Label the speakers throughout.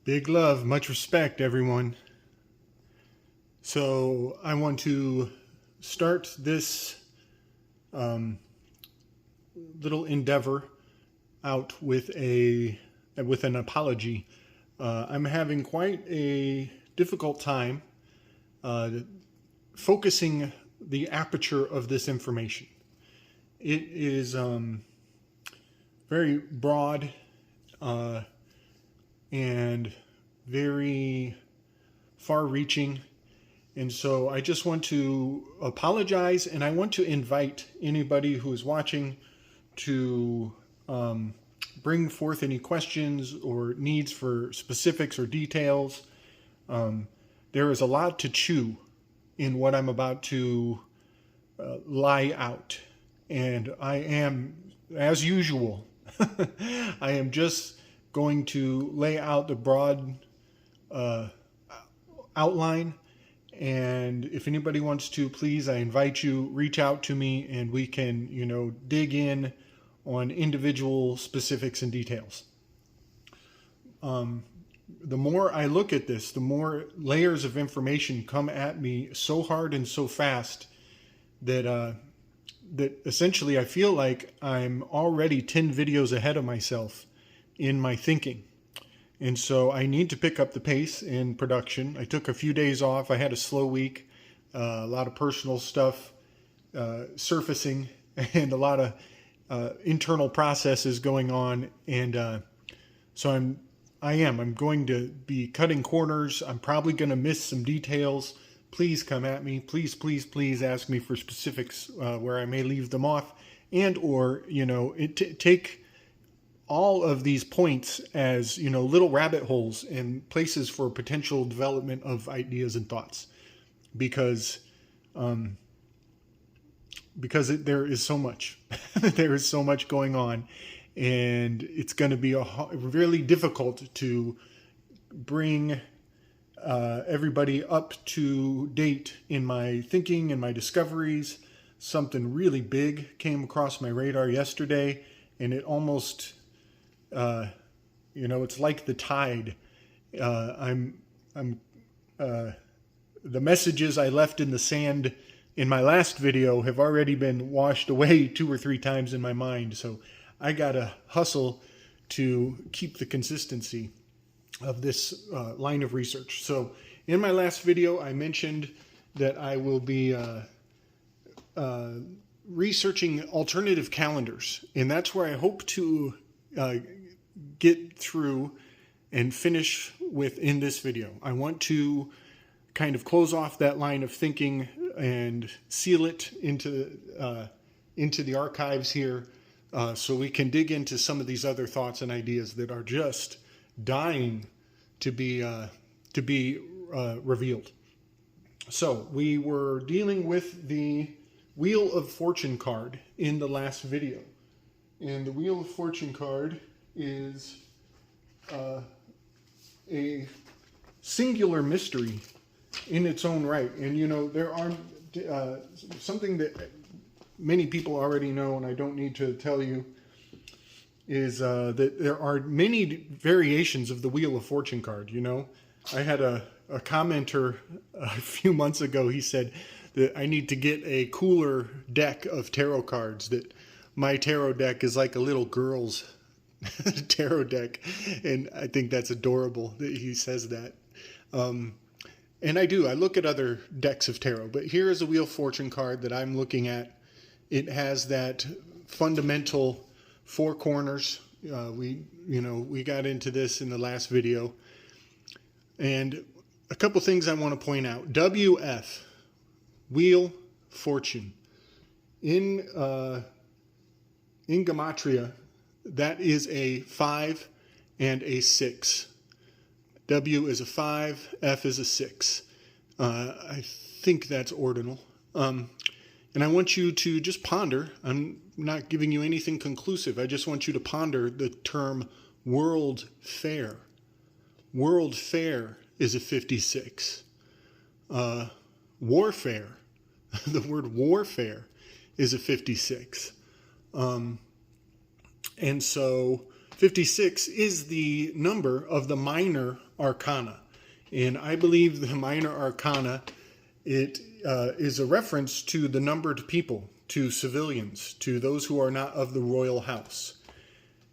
Speaker 1: Big love, much respect, everyone. So I want to start this little endeavor out with an apology. I'm having quite a difficult time focusing the aperture of this information. It is very broad and very far-reaching. And so I just want to apologize, and I want to invite anybody who is watching to bring forth any questions or needs for specifics or details. There is a lot to chew in what I'm about to lie out. And I am, as usual, I am just going to lay out the broad outline. And if anybody wants to, please, I invite you, reach out to me and we can, dig in on individual specifics and details. The more I look at this, the more layers of information come at me so hard and so fast that essentially I feel like I'm already 10 videos ahead of myself in my thinking. And so I need to pick up the pace in production. I took a few days off. I had a slow week, a lot of personal stuff surfacing, and a lot of internal processes going on. And so I'm going to be cutting corners. I'm probably going to miss some details. Please come at me. Please, please, please ask me for specifics where I may leave them off, and or take all of these points as little rabbit holes and places for potential development of ideas and thoughts, because there is so much there is so much going on, and it's going to be really difficult to bring everybody up to date in my thinking and my discoveries. Something really big came across my radar yesterday, and it almost it's like the tide. The messages I left in the sand in my last video have already been washed away 2 or 3 times in my mind. So I gotta hustle to keep the consistency of this line of research. So in my last video, I mentioned that I will be researching alternative calendars, and that's where I hope to get through and finish with in this video. I want to kind of close off that line of thinking and seal it into the archives here, so we can dig into some of these other thoughts and ideas that are just dying to be revealed. So we were dealing with the Wheel of Fortune card in the last video, and the Wheel of Fortune card is a singular mystery in its own right. And there are something that many people already know, and I don't need to tell you, is that there are many variations of the Wheel of Fortune card. I had a commenter a few months ago. He said that I need to get a cooler deck of tarot cards, that my tarot deck is like a little girl's tarot deck. And I think that's adorable that he says that. And I look at other decks of tarot, but here is a Wheel of Fortune card that I'm looking at. It has that fundamental 4 corners. We got into this in the last video. And a couple things I want to point out. WF, Wheel Fortune. In Gematria, that is a 5 and a 6. W is a 5, F is a 6. I think that's ordinal. And I want you to just ponder. I'm not giving you anything conclusive. I just want you to ponder the term World Fair. World Fair is a 56. Warfare, the word warfare is a 56. And so 56 is the number of the minor arcana. And I believe the minor arcana, it is a reference to the numbered people, to civilians, to those who are not of the royal house.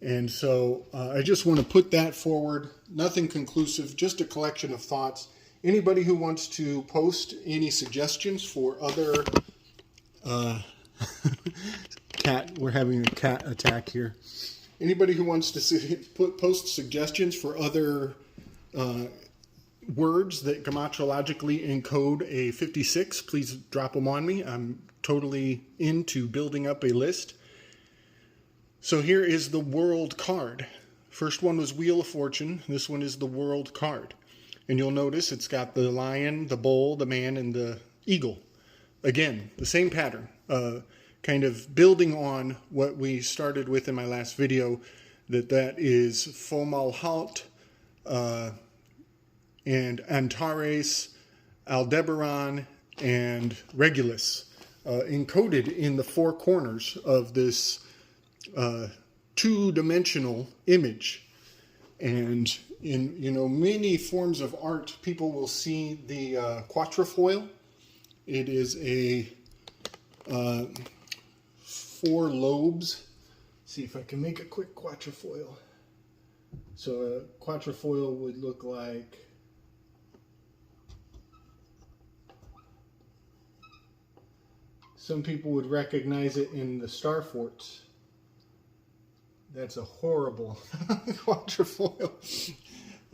Speaker 1: And so I just want to put that forward. Nothing conclusive, just a collection of thoughts. Anybody who wants to post any suggestions for other... cat, we're having a cat attack here. Anybody who wants to post suggestions for other words that grammatically encode a 56, please drop them on me. I'm totally into building up a list. So here is the World card. First one was Wheel of Fortune. This one is the World card. And you'll notice it's got the lion, the bull, the man, and the eagle. Again, the same pattern. Kind of building on what we started with in my last video, that is Fomalhaut, and Antares, Aldebaran, and Regulus, encoded in the four corners of this two-dimensional image. And in many forms of art, people will see the quatrefoil. It is a 4 lobes. See if I can make a quick quatrefoil. So a quatrefoil would look like some people would recognize it in the star forts. That's a horrible quatrefoil.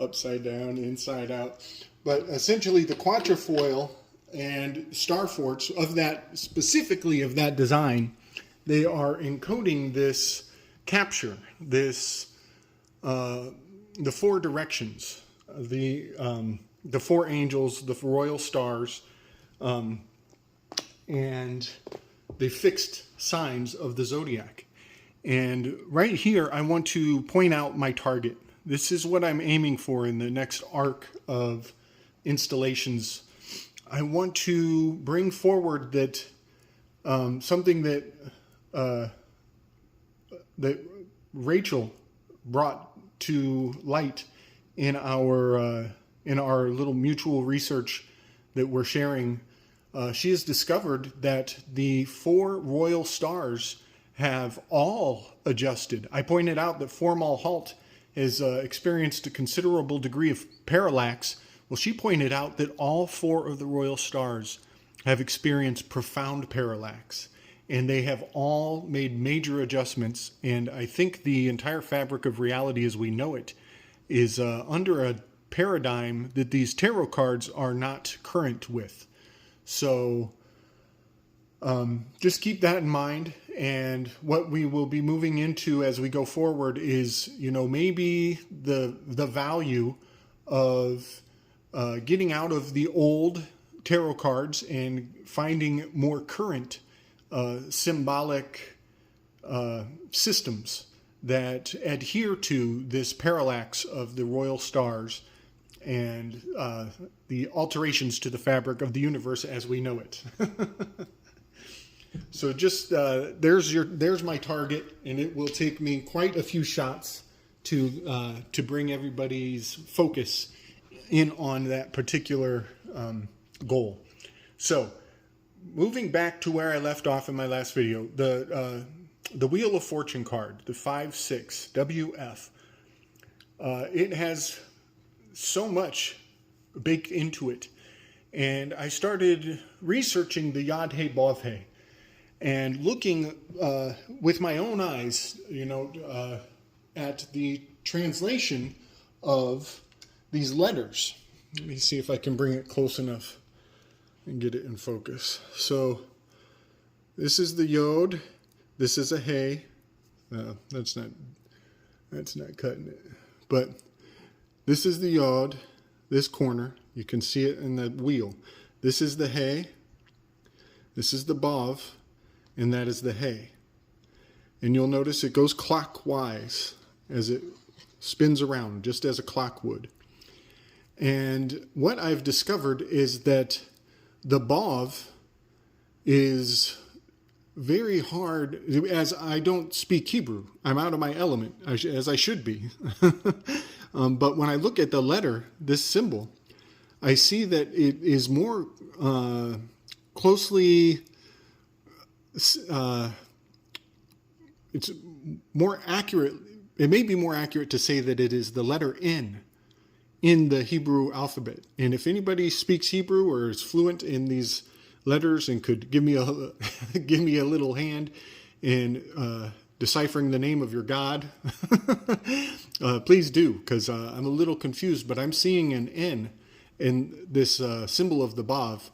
Speaker 1: Upside down, inside out. But essentially the quatrefoil and star forts of that, specifically of that design, they are encoding this capture, this the four directions, the 4 angels, the royal stars, and the fixed signs of the zodiac. And right here, I want to point out my target. This is what I'm aiming for in the next arc of installations. I want to bring forward that something that that Rachel brought to light in our little mutual research that we're sharing. She has discovered that the 4 royal stars have all adjusted. I pointed out that Fomalhaut has experienced a considerable degree of parallax. Well, she pointed out that all 4 of the royal stars have experienced profound parallax, and they have all made major adjustments. And I think the entire fabric of reality as we know it is under a paradigm that these tarot cards are not current with. So just keep that in mind. And what we will be moving into as we go forward is, maybe the value of getting out of the old tarot cards and finding more current symbolic systems that adhere to this parallax of the royal stars and the alterations to the fabric of the universe as we know it. So just there's my target, and it will take me quite a few shots to bring everybody's focus in on that particular goal. So moving back to where I left off in my last video, the Wheel of Fortune card, the 5-6 WF, it has so much baked into it, and I started researching the Yod He Bov He and looking with my own eyes, at the translation of these letters. Let me see if I can bring it close enough and get it in focus. So this is the Yod, this is a He. No, that's not cutting it. But this is the Yod, this corner. You can see it in the wheel. This is the He, this is the Bov, and that is the He. And you'll notice it goes clockwise as it spins around, just as a clock would. And what I've discovered is that the Bov is very hard, as I don't speak Hebrew. I'm out of my element, as I should be. But when I look at the letter, this symbol, I see that it is more closely, it's more accurate. It may be more accurate to say that it is the letter N in the Hebrew alphabet. And if anybody speaks Hebrew or is fluent in these letters and could give me a give me a little hand in deciphering the name of your God, please do, because I'm a little confused. But I'm seeing an N in this symbol of the Bav,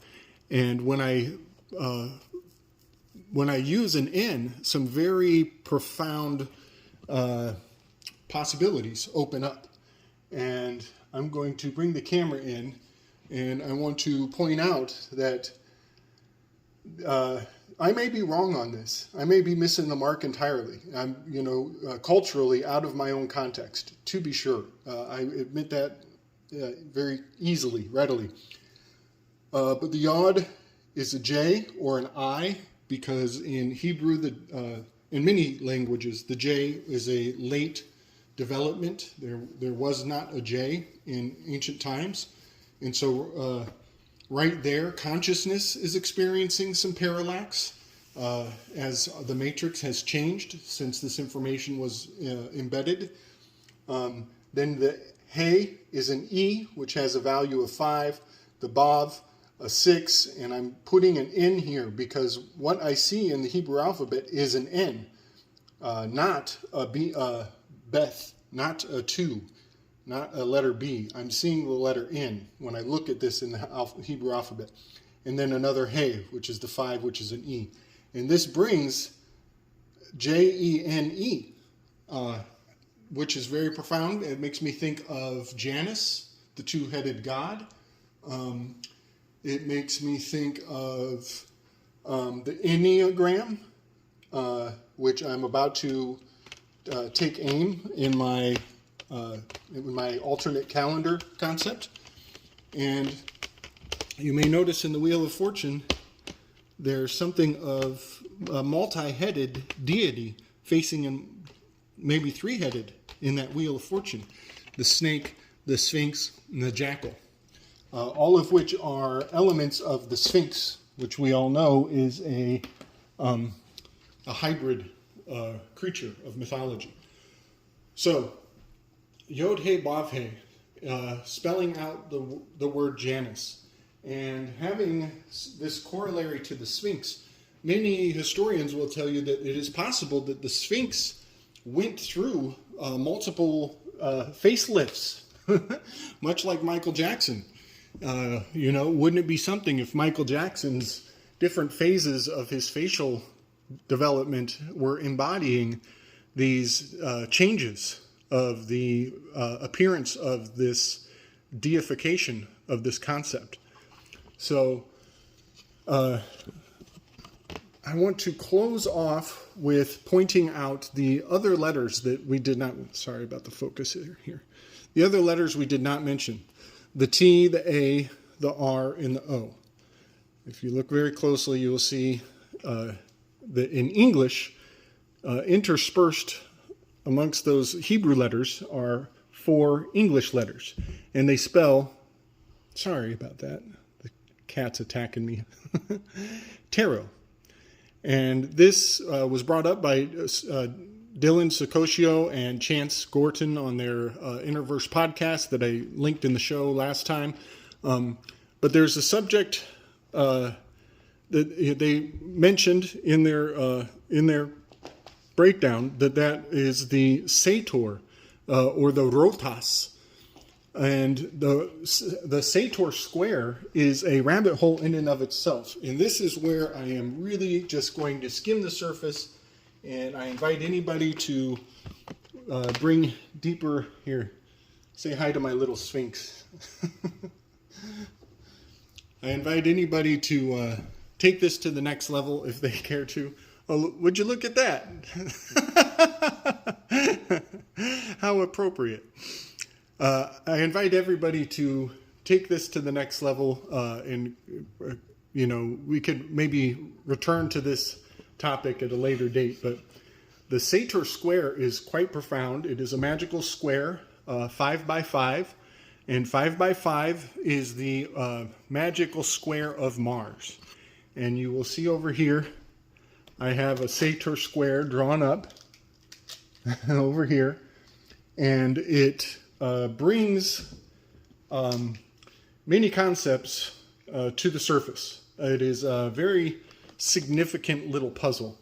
Speaker 1: and when I use an N, some very profound possibilities open up. And I'm going to bring the camera in, and I want to point out that I may be wrong on this. I may be missing the mark entirely. I'm, culturally out of my own context, to be sure. I admit that very easily, readily. But the yod is a J or an I, because in Hebrew, in many languages, the J is a late development. There was not a J in ancient times. And so right there, consciousness is experiencing some parallax as the matrix has changed since this information was embedded. Then the He is an E, which has a value of 5. The Bav, a 6. And I'm putting an N here because what I see in the Hebrew alphabet is an N, not a B, Beth, not a 2, not a letter B. I'm seeing the letter N when I look at this in the Hebrew alphabet. And then another He, which is the 5, which is an E. And this brings Jene, which is very profound. It makes me think of Janus, the two-headed god. It makes me think of the Enneagram, which I'm about to take aim in my alternate calendar concept. And you may notice in the Wheel of Fortune, there's something of a multi-headed deity facing in maybe three-headed in that Wheel of Fortune. The snake, the sphinx, and the jackal. All of which are elements of the sphinx, which we all know is a hybrid creature of mythology. So, Yod He Bav He, spelling out the word Janus, and having this corollary to the Sphinx. Many historians will tell you that it is possible that the Sphinx went through multiple facelifts, much like Michael Jackson. Wouldn't it be something if Michael Jackson's different phases of his facial development were embodying these changes of the appearance of this deification of this concept. So I want to close off with pointing out the other letters that we did not, sorry about the focus here. The other letters we did not mention. The T, the A, the R, and the O. If you look very closely, you will see that in English, interspersed amongst those Hebrew letters are 4 English letters. And they spell, sorry about that, the cat's attacking me, tarot. And this was brought up by Dylan Sicosio and Chance Gorton on their Interverse podcast that I linked in the show last time. But there's a subject that they mentioned in their breakdown that is the Sator or the Rotas. And the Sator square is a rabbit hole in and of itself. And this is where I am really just going to skim the surface. And I invite anybody to bring deeper here. Say hi to my little Sphinx. I invite anybody to take this to the next level if they care to. Oh, would you look at that? How appropriate. I invite everybody to take this to the next level, and we could maybe return to this topic at a later date. But the Sator square is quite profound. It is a magical square, 5 by 5. And 5 by 5 is the magical square of Mars. And you will see over here, I have a Sator square drawn up over here. And it brings many concepts to the surface. It is a very significant little puzzle.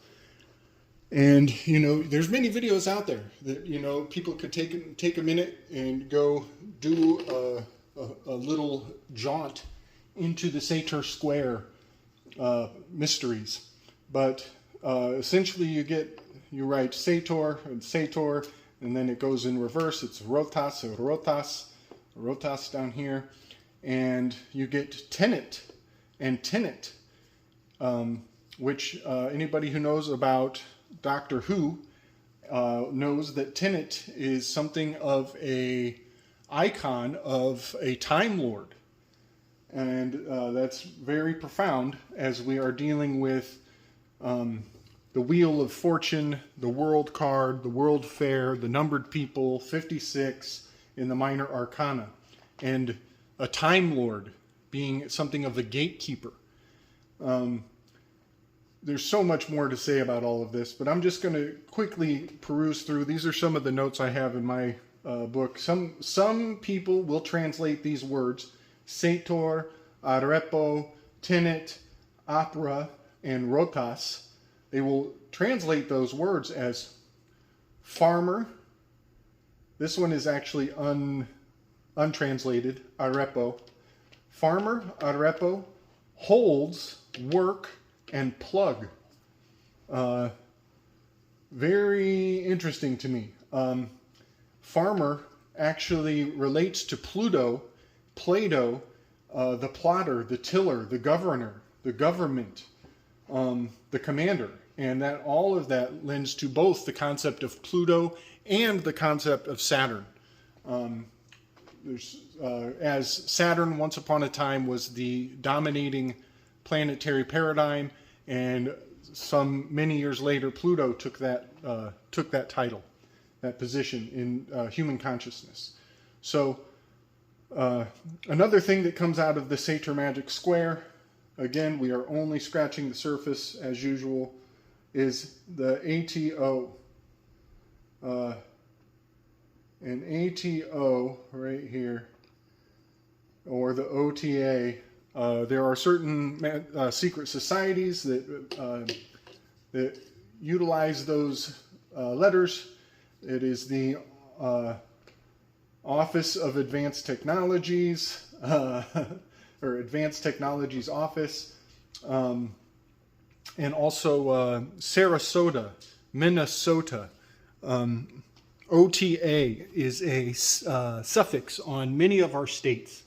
Speaker 1: And, you know, there's many videos out there that, you know, people could take a minute and go do a little jaunt into the Sator square mysteries. But essentially you write Sator, and then it goes in reverse. It's rotas down here. And you get tenet and tenet, which anybody who knows about Doctor Who knows that Tenet is something of a icon of a Time Lord. And that's very profound as we are dealing with the Wheel of Fortune, the World card, the World Fair, the Numbered People, 56 in the Minor Arcana, and a Time Lord being something of a gatekeeper. There's so much more to say about all of this, but I'm just going to quickly peruse through. These are some of the notes I have in my book. Some people will translate these words, Sator, Arepo, Tenet, Opera, and Rotas. They will translate those words as farmer. This one is actually untranslated, Arepo. Farmer, Arepo, holds, work, and plug. Very interesting to me. Farmer actually relates to Plato, the plotter, the tiller, the governor, the government, the commander. And that all of that lends to both the concept of Pluto and the concept of Saturn. As Saturn once upon a time was the dominating planetary paradigm, and many years later, Pluto took that title, that position in human consciousness. So another thing that comes out of the Sator magic square, again, we are only scratching the surface as usual, is the ATO. An ATO right here, or the OTA. There are certain secret societies that utilize those letters. It is the Office of Advanced Technologies, or Advanced Technologies Office, and also Sarasota, Minnesota. OTA is a suffix on many of our states.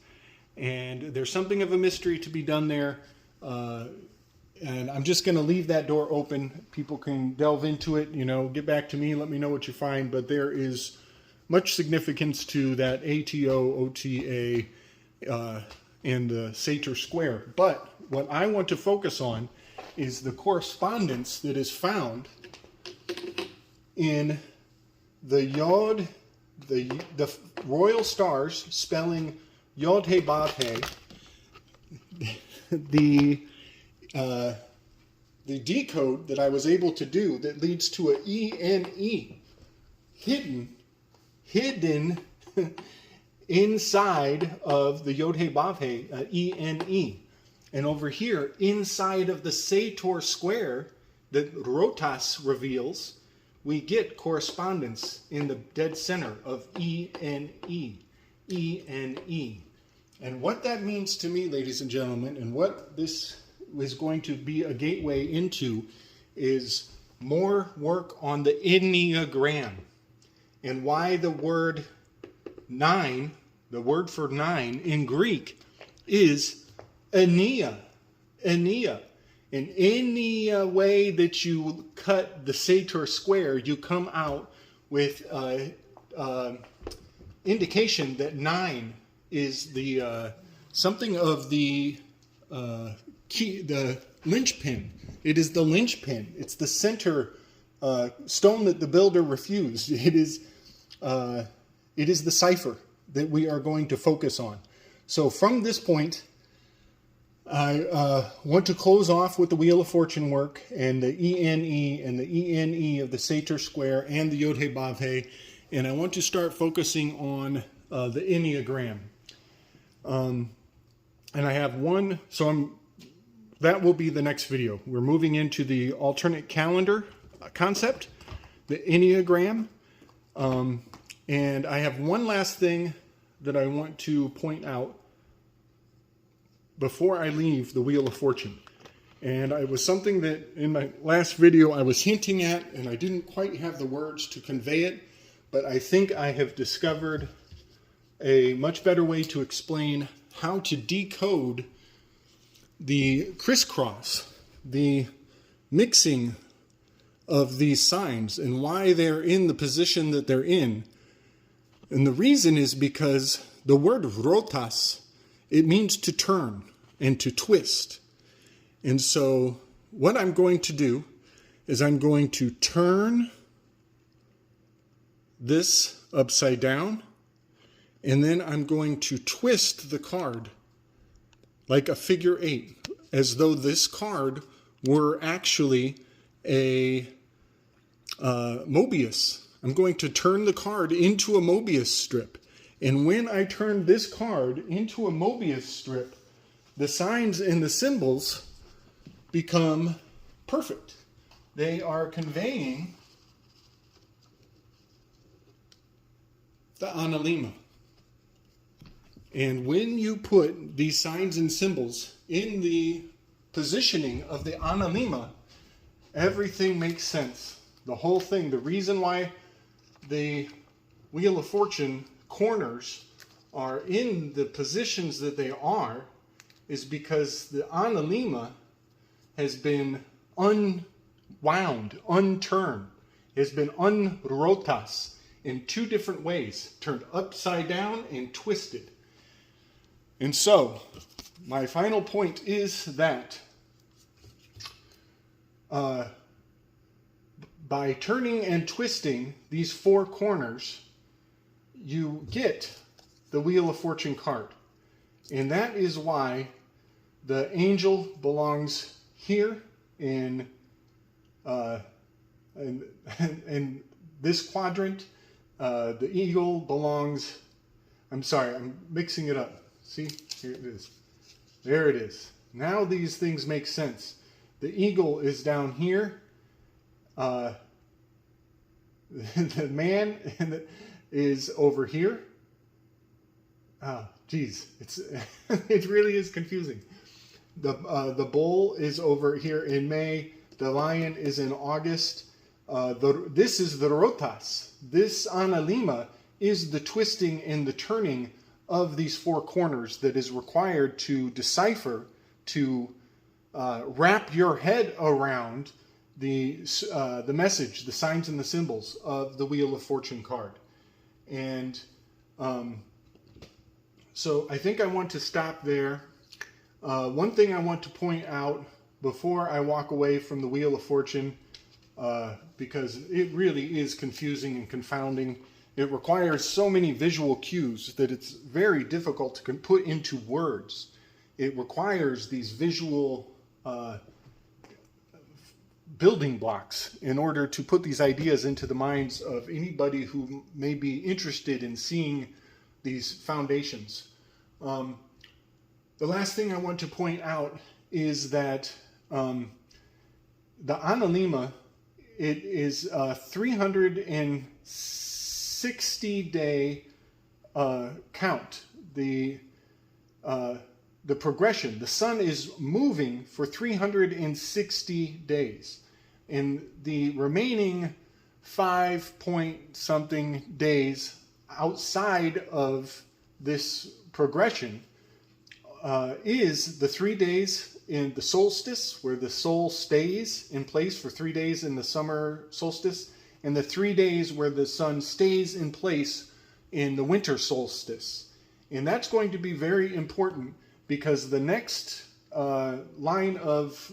Speaker 1: And there's something of a mystery to be done there. And I'm just going to leave that door open. People can delve into it, get back to me, let me know what you find. But there is much significance to that ATO, OTA, and the Sator square. But what I want to focus on is the correspondence that is found in the Yod, the royal stars, spelling Yod He Vav He, the decode that I was able to do that leads to a ENE, hidden inside of the Yod He Vav He, ENE. And over here, inside of the Sator square that Rotas reveals, we get correspondence in the dead center of ENE. ENE. And what that means to me, ladies and gentlemen, and what this is going to be a gateway into, is more work on the Enneagram and why the word 9, the word for 9 in Greek, is Enea. Enea. And any way that you cut the Sator square, you come out with indication that 9 is the something of the the linchpin. It is the linchpin. It's the center stone that the builder refused. It is the cipher that we are going to focus on. So from this point, I want to close off with the Wheel of Fortune work and the ENE and the ENE of the Sator Square and the Yod-Heh Vav-Heh, and I want to start focusing on the Enneagram. And I have one, so that will be the next video. We're moving into the alternate calendar concept, the Enneagram, and I have one last thing that I want to point out before I leave the Wheel of Fortune. And it was something that in my last video I was hinting at, and I didn't quite have the words to convey it, but I think I have discovered a much better way to explain how to decode the crisscross, the mixing of these signs, and why they're in the position that they're in. And the reason is because the word rotas, it means to turn and to twist. And so what I'm going to do is I'm going to turn this upside down, and then I'm going to twist the card like a figure 8, as though this card were actually a Mobius. I'm going to turn the card into a Mobius strip. And when I turn this card into a Mobius strip, the signs and the symbols become perfect. They are conveying the analima. And when you put these signs and symbols in the positioning of the analima, everything makes sense. The whole thing, the reason why the Wheel of Fortune corners are in the positions that they are is because the analima has been unwound, unturned, has been unrotas in two different ways, turned upside down and twisted. And so, my final point is that by turning and twisting these four corners, you get the Wheel of Fortune card. And that is why the angel belongs here in this quadrant. The eagle belongs, I'm sorry, I'm mixing it up. See, here it is. There it is. Now these things make sense. The eagle is down here. The man is over here. Geez, it really is confusing. The bull is over here in May. The lion is in August. This is the rotas. This analima is the twisting and the turning of these four corners that is required to decipher, to wrap your head around the message, the signs and the symbols of the Wheel of Fortune card. And so I think I want to stop there. One thing I want to point out before I walk away from the Wheel of Fortune, because it really is confusing and confounding. It requires so many visual cues that it's very difficult to put into words. It requires these visual building blocks in order to put these ideas into the minds of anybody who may be interested in seeing these foundations. The last thing I want to point out is that the analima, it is a 360-day count. The progression. The sun is moving for 360 days. And the remaining 5-point-something days outside of this progression is the 3 days in the solstice, where the sol stays in place for 3 days in the summer solstice, and the 3 days where the sun stays in place in the winter solstice. And that's going to be very important, because the next line of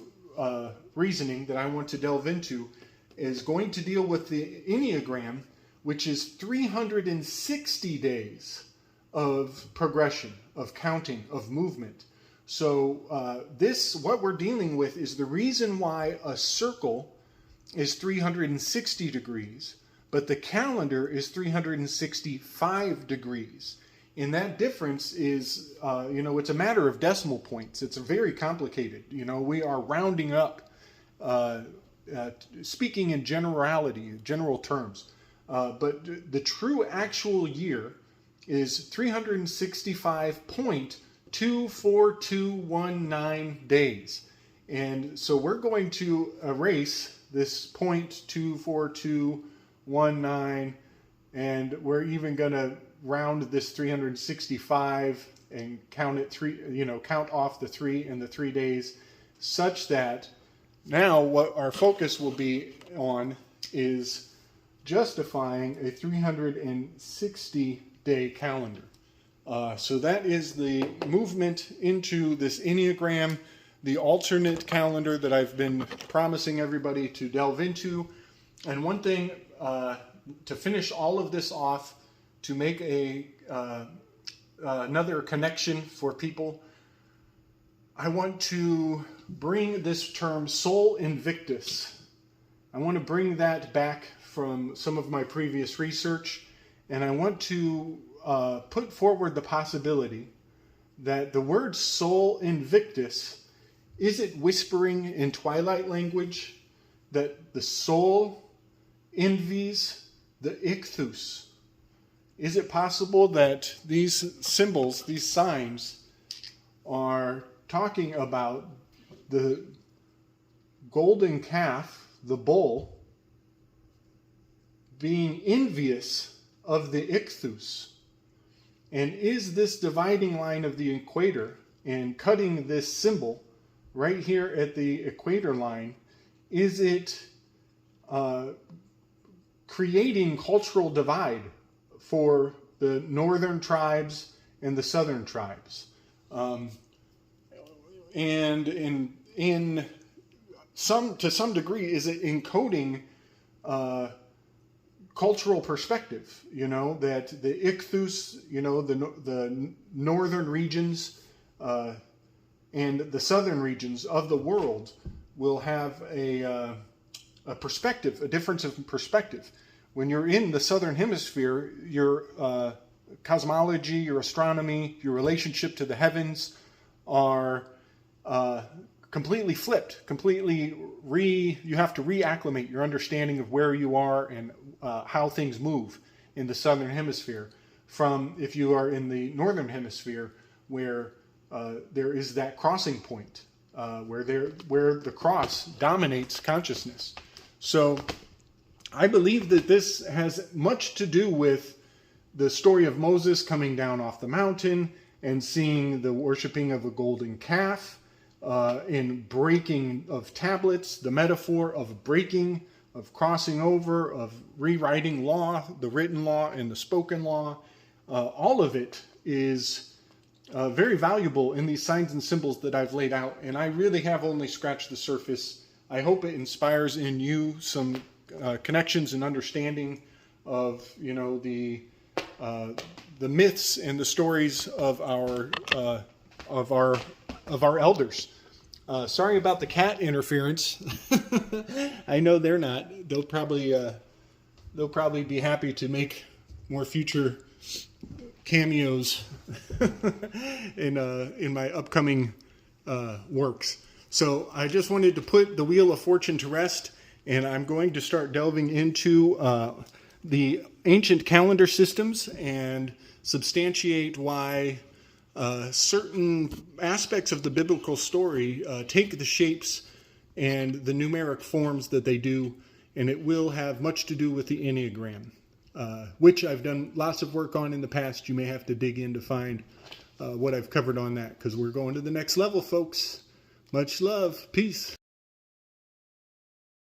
Speaker 1: reasoning that I want to delve into is going to deal with the Enneagram, which is 360 days of progression, of counting, of movement. So what we're dealing with is the reason why a circle is 360 degrees, but the calendar is 365 degrees. And that difference is, it's a matter of decimal points. It's very complicated. We are rounding up, speaking in general terms. But the true actual year is 365.24219 days. And so we're going to erase this 0.24219, and we're even going to round this 365 and count off the 3 and the 3 days, such that now what our focus will be on is justifying a 360-day calendar. So that is the movement into this Enneagram, the alternate calendar that I've been promising everybody to delve into. And one thing, to finish all of this off, to make another connection for people, I want to bring this term Sol Invictus. I want to bring that back from some of my previous research, and I want to put forward the possibility that the word Sol Invictus, is it whispering in twilight language that the soul envies the ichthus? Is it possible that these symbols, these signs, are talking about the golden calf, the bull, being envious of the ichthus? And is this dividing line of the equator and cutting this symbol right here at the equator line, is it creating cultural divide for the northern tribes and the southern tribes? And to some degree, is it encoding cultural perspective? That the ichthus, the northern regions and the southern regions of the world will have a perspective, a difference of perspective. When you're in the southern hemisphere, your cosmology, your astronomy, your relationship to the heavens are completely flipped, you have to reacclimate your understanding of where you are and how things move in the southern hemisphere from if you are in the northern hemisphere, where there is that crossing point, where the cross dominates consciousness. So I believe that this has much to do with the story of Moses coming down off the mountain and seeing the worshiping of a golden calf, in breaking of tablets, the metaphor of breaking, of crossing over, of rewriting law, the written law and the spoken law. All of it is very valuable in these signs and symbols that I've laid out, and I really have only scratched the surface. I hope it inspires in you some connections and understanding of the myths and the stories of our elders. Sorry about the cat interference. I know they're not. They'll probably be happy to make more future cameos in my upcoming works. So I just wanted to put the Wheel of Fortune to rest, and I'm going to start delving into the ancient calendar systems and substantiate why certain aspects of the biblical story take the shapes and the numeric forms that they do, and it will have much to do with the Enneagram, which I've done lots of work on in the past. You may have to dig in to find what I've covered on that, because we're going to the next level, folks. Much love. Peace.